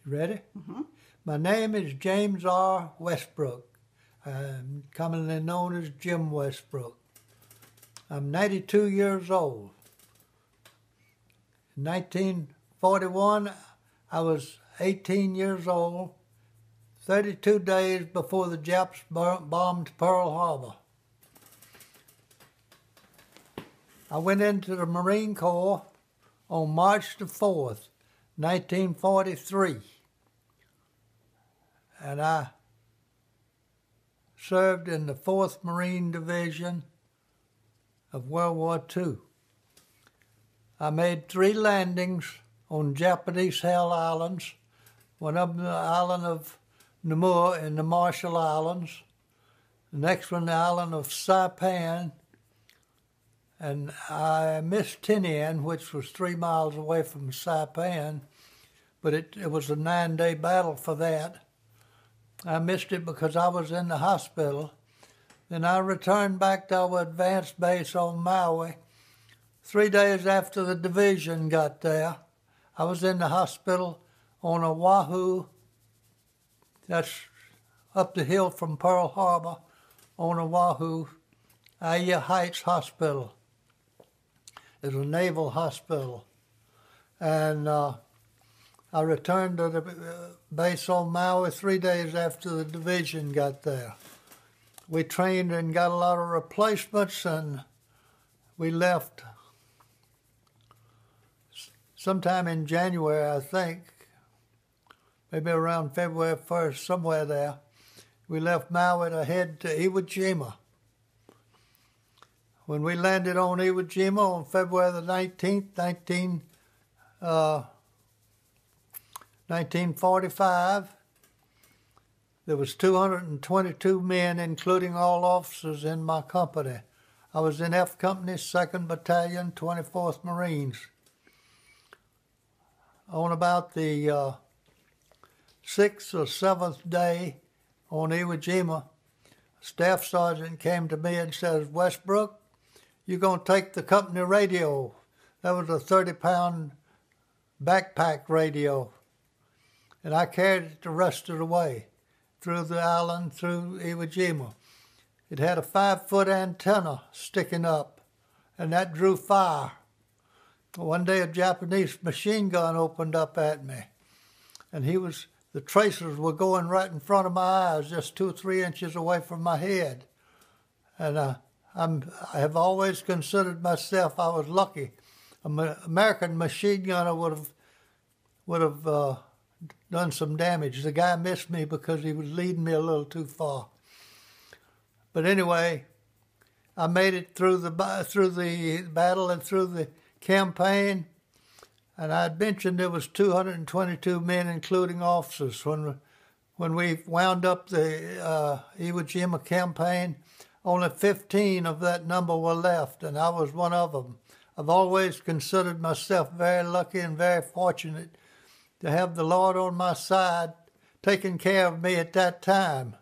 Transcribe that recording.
Ready? Mm-hmm. My name is James R. Westbrook. I'm commonly known as Jim Westbrook. I'm 92 years old. In 1941, I was 18 years old, 32 days before the Japs bombed Pearl Harbor. I went into the Marine Corps on March the 4th, 1943. And I served in the 4th Marine Division of World War II. I made 3 landings on Japanese-held islands, one of them the island of Namur in the Marshall Islands, the next one the island of Saipan, and I missed Tinian, which was 3 miles away from Saipan, but it was a 9-day battle for that. I missed it because I was in the hospital. Then I returned back to our advanced base on Maui. 3 days after the division got there, I was in the hospital on Oahu. That's up the hill from Pearl Harbor on Oahu, Aya Heights Hospital. It's a naval hospital. And I returned to the base on Maui 3 days after the division got there. We trained and got a lot of replacements, and we left sometime in January, I think, maybe around February 1st, somewhere there. We left Maui to head to Iwo Jima. When we landed on Iwo Jima on February the 19th, 1945, there was 222 men, including all officers, in my company. I was in F Company, 2nd Battalion, 24th Marines. On about the 6th or 7th day on Iwo Jima, a staff sergeant came to me and says, "Westbrook, you're going to take the company radio." That was a 30-pound backpack radio. And I carried it the rest of the way through the island, through Iwo Jima. It had a 5-foot antenna sticking up, and that drew fire. One day a Japanese machine gun opened up at me, and the tracers were going right in front of my eyes, just 2 or 3 inches away from my head. And I have always considered myself, I was lucky. An American machine gunner would have done some damage. The guy missed me because he was leading me a little too far. But anyway, I made it through the battle and through the campaign, and I had mentioned there was 222 men, including officers. When we wound up the Iwo Jima campaign, only 15 of that number were left, and I was one of them. I've always considered myself very lucky and very fortunate to have the Lord on my side taking care of me at that time.